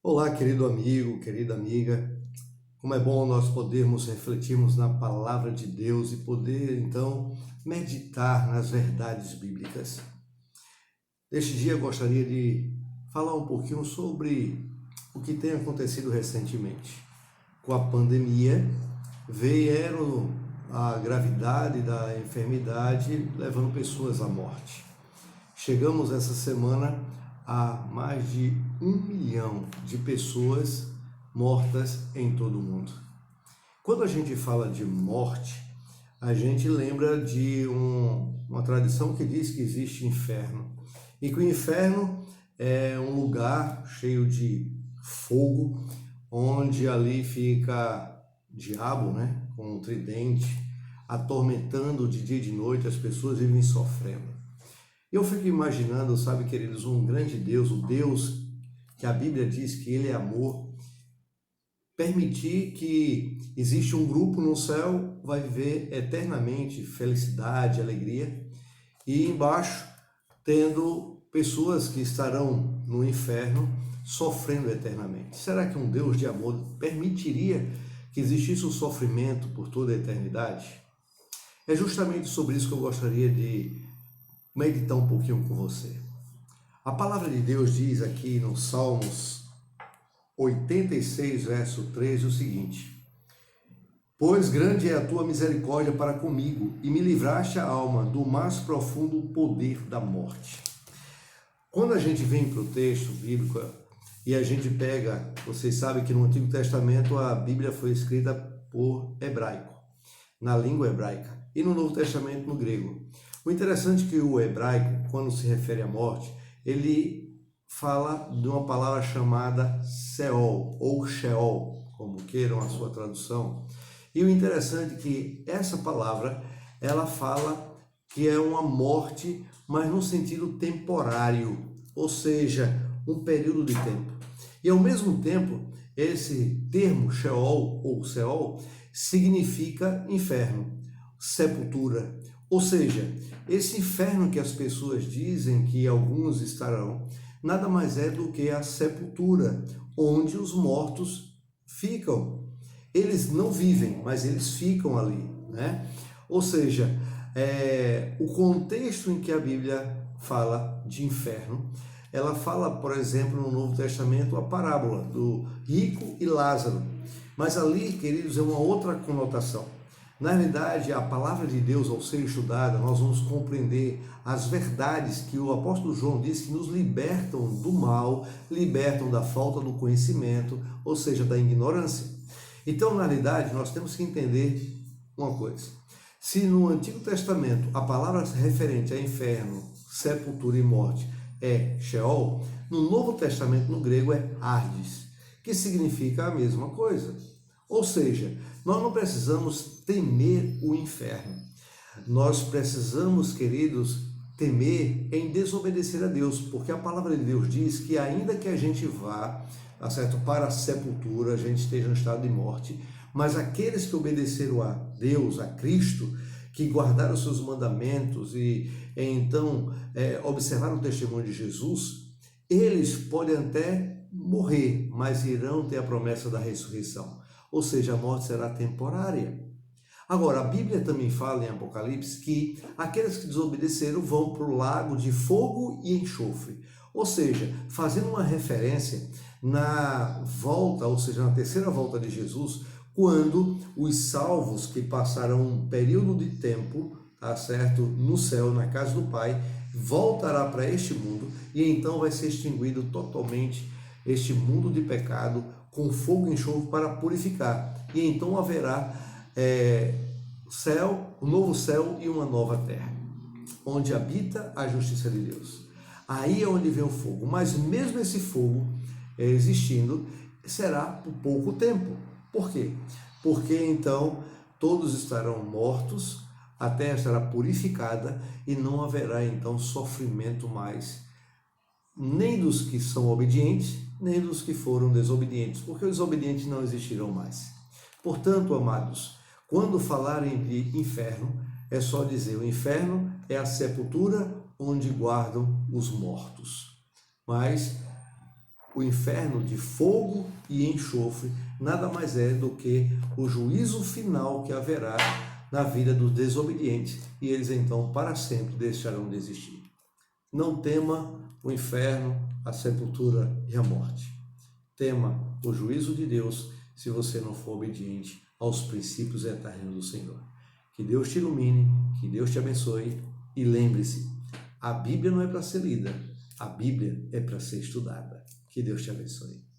Olá, querido amigo, querida amiga. Como é bom nós podermos refletirmos na palavra de Deus e poder, então, meditar nas verdades bíblicas. Neste dia eu gostaria de falar um pouquinho sobre o que tem acontecido recentemente. Com a pandemia, vieram a gravidade da enfermidade levando pessoas à morte. Chegamos essa semana a mais de 1 milhão de pessoas mortas em todo o mundo. Quando a gente fala de morte, a gente lembra de uma tradição que diz que existe inferno. E que o inferno é um lugar cheio de fogo, onde ali fica o diabo, né, com um tridente, atormentando de dia e de noite, as pessoas vivem sofrendo. Eu fico imaginando, sabe, queridos, um grande Deus, o Deus que a Bíblia diz que Ele é amor, permitir que existe um grupo no céu, vai viver eternamente felicidade, alegria, e embaixo tendo pessoas que estarão no inferno sofrendo eternamente. Será que um Deus de amor permitiria que existisse um sofrimento por toda a eternidade? É justamente sobre isso que eu gostaria de meditar um pouquinho com você. A palavra de Deus diz aqui no Salmos 86, verso 13, o seguinte: Pois grande é a tua misericórdia para comigo, e me livraste a alma do mais profundo poder da morte. Quando a gente vem para o texto bíblico e a gente pega, vocês sabem que no Antigo Testamento a Bíblia foi escrita por hebraico, na língua hebraica, e no Novo Testamento no grego. O interessante é que o hebraico, quando se refere à morte, ele fala de uma palavra chamada Seol, ou Sheol, como queiram a sua tradução. E o interessante é que essa palavra, ela fala que é uma morte, mas no sentido temporário, ou seja, um período de tempo. E ao mesmo tempo, esse termo Sheol ou Seol significa inferno, sepultura. Ou seja, esse inferno que as pessoas dizem que alguns estarão, nada mais é do que a sepultura, onde os mortos ficam. Eles não vivem, mas eles ficam ali, né? Ou seja, o contexto em que a Bíblia fala de inferno, ela fala, por exemplo, no Novo Testamento, a parábola do rico e Lázaro. Mas ali, queridos, é uma outra conotação. Na realidade, a palavra de Deus, ao ser estudada, nós vamos compreender as verdades que o apóstolo João diz que nos libertam do mal, libertam da falta do conhecimento, ou seja, da ignorância. Então, na realidade, nós temos que entender uma coisa. Se no Antigo Testamento a palavra referente a inferno, sepultura e morte é Sheol, no Novo Testamento, no grego, é Hades, que significa a mesma coisa. Ou seja, nós não precisamos temer o inferno. Nós precisamos, queridos, temer em desobedecer a Deus, porque a palavra de Deus diz que ainda que a gente vá, tá certo, para a sepultura, a gente esteja no estado de morte, mas aqueles que obedeceram a Deus, a Cristo, que guardaram os seus mandamentos e então observaram o testemunho de Jesus, eles podem até morrer, mas irão ter a promessa da ressurreição. Ou seja, a morte será temporária. Agora, a Bíblia também fala em Apocalipse que aqueles que desobedeceram vão para o lago de fogo e enxofre. Ou seja, fazendo uma referência na volta, ou seja, na terceira volta de Jesus, quando os salvos que passaram um período de tempo, tá certo, no céu, na casa do Pai, voltará para este mundo e então vai ser extinguido totalmente este mundo de pecado com fogo e enxofre para purificar. E então haverá um novo céu e uma nova terra, onde habita a justiça de Deus. Aí é onde vem o fogo. Mas mesmo esse fogo existindo, será por pouco tempo. Por quê? Porque então todos estarão mortos, a terra será purificada e não haverá então sofrimento mais, nem dos que são obedientes, nem dos que foram desobedientes, porque os desobedientes não existirão mais. Portanto, amados, quando falarem de inferno, é só dizer: o inferno é a sepultura onde guardam os mortos. Mas O inferno de fogo e enxofre nada mais é do que o juízo final que haverá na vida dos desobedientes, e eles então para sempre deixarão de existir. Não tema o inferno, a sepultura e a morte. Tema o juízo de Deus se você não for obediente aos princípios eternos do Senhor. Que Deus te ilumine, que Deus te abençoe, e lembre-se, a Bíblia não é para ser lida, a Bíblia é para ser estudada. Que Deus te abençoe.